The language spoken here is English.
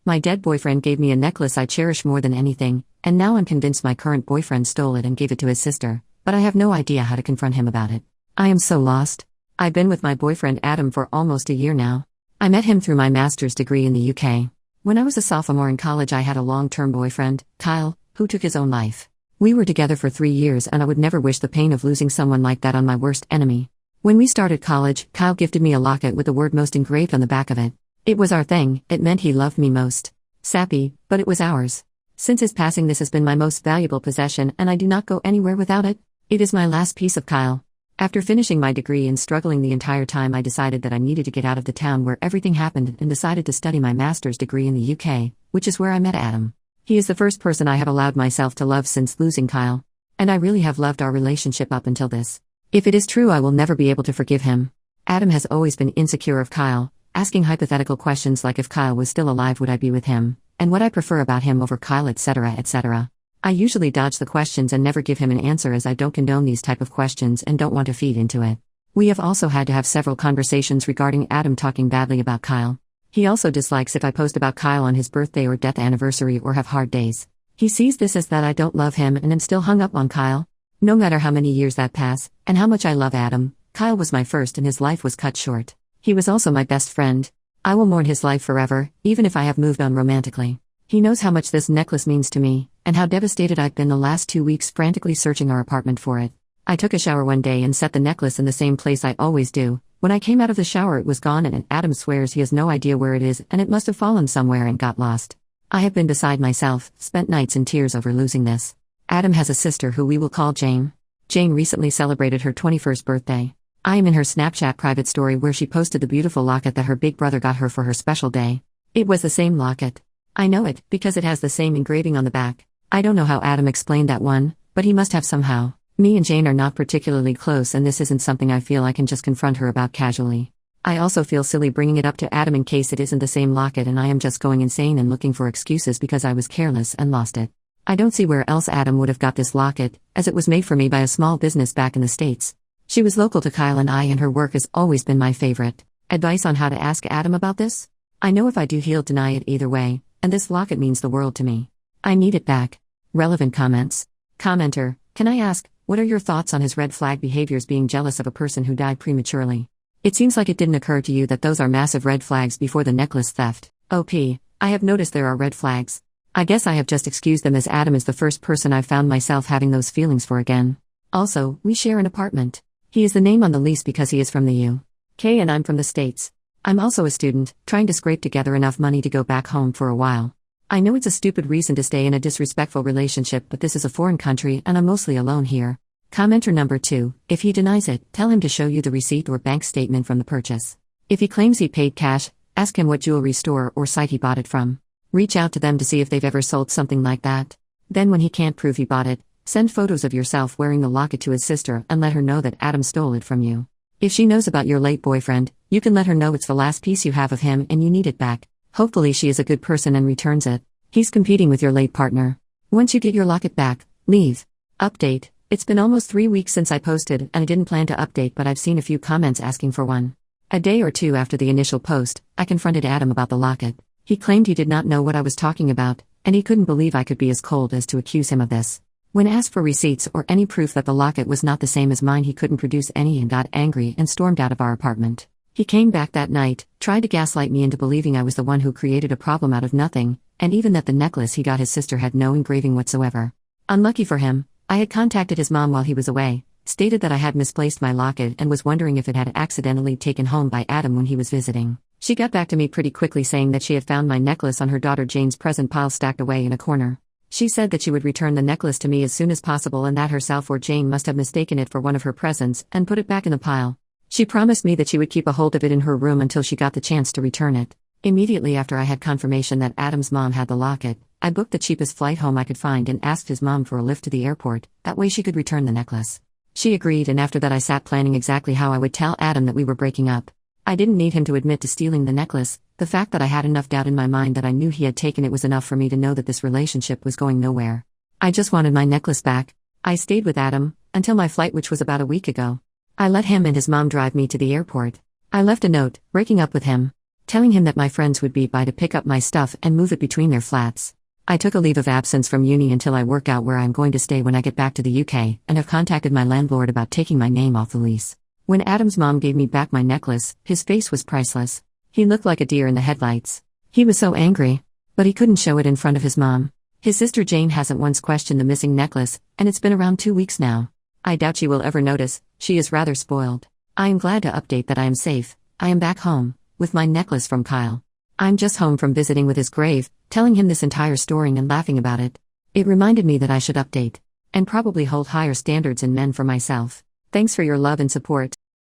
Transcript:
My dead boyfriend gave me a necklace I cherish more than anything, and now I'm convinced my current boyfriend stole it and gave it to his sister, but I have no idea how to confront him about it. I am so lost. I've been with my boyfriend Adam for almost a year now. I met him through my master's degree in the UK. When I was a sophomore in college, I had a long-term boyfriend, Kyle, who took his own life. We were together for 3 years, and I would never wish the pain of losing someone like that on my worst enemy. When we started college, Kyle gifted me a locket with the word most engraved on the back of it. It was our thing, it meant he loved me most. Sappy, but it was ours. Since his passing, this has been my most valuable possession, and I do not go anywhere without it. It is my last piece of Kyle. After finishing my degree and struggling the entire time, I decided that I needed to get out of the town where everything happened and decided to study my master's degree in the UK, which is where I met Adam. He is the first person I have allowed myself to love since losing Kyle. And I really have loved our relationship up until this. If it is true, I will never be able to forgive him. Adam has always been insecure of Kyle, asking hypothetical questions like if Kyle was still alive would I be with him, and what I prefer about him over Kyle, etc., etc. I usually dodge the questions and never give him an answer, as I don't condone these type of questions and don't want to feed into it. We have also had to have several conversations regarding Adam talking badly about Kyle. He also dislikes if I post about Kyle on his birthday or death anniversary or have hard days. He sees this as that I don't love him and am still hung up on Kyle. No matter how many years that pass, and how much I love Adam, Kyle was my first and his life was cut short. He was also my best friend. I will mourn his life forever, even if I have moved on romantically. He knows how much this necklace means to me, and how devastated I've been the last 2 weeks frantically searching our apartment for it. I took a shower one day and set the necklace in the same place I always do. When I came out of the shower, it was gone, and Adam swears he has no idea where it is, and it must have fallen somewhere and got lost. I have been beside myself, spent nights in tears over losing this. Adam has a sister who we will call Jane. Jane recently celebrated her 21st birthday. I am in her Snapchat private story where she posted the beautiful locket that her big brother got her for her special day. It was the same locket. I know it, because it has the same engraving on the back. I don't know how Adam explained that one, but he must have somehow. Me and Jane are not particularly close, and this isn't something I feel I can just confront her about casually. I also feel silly bringing it up to Adam in case it isn't the same locket and I am just going insane and looking for excuses because I was careless and lost it. I don't see where else Adam would have got this locket, as it was made for me by a small business back in the States. She was local to Kyle and I, and her work has always been my favorite. Advice on how to ask Adam about this? I know if I do, he'll deny it either way, and this locket means the world to me. I need it back. Relevant comments. Commenter, can I ask, what are your thoughts on his red flag behaviors, being jealous of a person who died prematurely? It seems like it didn't occur to you that those are massive red flags before the necklace theft. OP, I have noticed there are red flags. I guess I have just excused them, as Adam is the first person I've found myself having those feelings for again. Also, we share an apartment. He is the name on the lease because he is from the UK and I'm from the States. I'm also a student, trying to scrape together enough money to go back home for a while. I know it's a stupid reason to stay in a disrespectful relationship, but this is a foreign country and I'm mostly alone here. Commenter number 2, if he denies it, tell him to show you the receipt or bank statement from the purchase. If he claims he paid cash, ask him what jewelry store or site he bought it from. Reach out to them to see if they've ever sold something like that. Then when he can't prove he bought it, send photos of yourself wearing the locket to his sister and let her know that Adam stole it from you. If she knows about your late boyfriend, you can let her know it's the last piece you have of him and you need it back. Hopefully she is a good person and returns it. He's competing with your late partner. Once you get your locket back, leave. Update. It's been almost 3 weeks since I posted, and I didn't plan to update, but I've seen a few comments asking for one. A day or two after the initial post, I confronted Adam about the locket. He claimed he did not know what I was talking about, and he couldn't believe I could be as cold as to accuse him of this. When asked for receipts or any proof that the locket was not the same as mine, he couldn't produce any and got angry and stormed out of our apartment. He came back that night, tried to gaslight me into believing I was the one who created a problem out of nothing, and even that the necklace he got his sister had no engraving whatsoever. Unlucky for him, I had contacted his mom while he was away, stated that I had misplaced my locket and was wondering if it had accidentally taken home by Adam when he was visiting. She got back to me pretty quickly saying that she had found my necklace on her daughter Jane's present pile stacked away in a corner. She said that she would return the necklace to me as soon as possible and that herself or Jane must have mistaken it for one of her presents and put it back in the pile. She promised me that she would keep a hold of it in her room until she got the chance to return it. Immediately after I had confirmation that Adam's mom had the locket, I booked the cheapest flight home I could find and asked his mom for a lift to the airport, that way she could return the necklace. She agreed, and after that I sat planning exactly how I would tell Adam that we were breaking up. I didn't need him to admit to stealing the necklace. The fact that I had enough doubt in my mind that I knew he had taken it was enough for me to know that this relationship was going nowhere. I just wanted my necklace back. I stayed with Adam until my flight, which was about a week ago. I let him and his mom drive me to the airport. I left a note, breaking up with him. telling him that my friends would be by to pick up my stuff and move it between their flats. I took a leave of absence from uni until I work out where I'm going to stay when I get back to the UK, and have contacted my landlord about taking my name off the lease. When Adam's mom gave me back my necklace, his face was priceless. He looked like a deer in the headlights. He was so angry, but he couldn't show it in front of his mom. His sister Jane hasn't once questioned the missing necklace, and it's been around 2 weeks now. I doubt she will ever notice. She is rather spoiled. I am glad to update that I am safe. I am back home, with my necklace from Kyle. I'm just home from visiting with his grave, telling him this entire story and laughing about it. It reminded me that I should update, and probably hold higher standards in men for myself. Thanks for your love and support.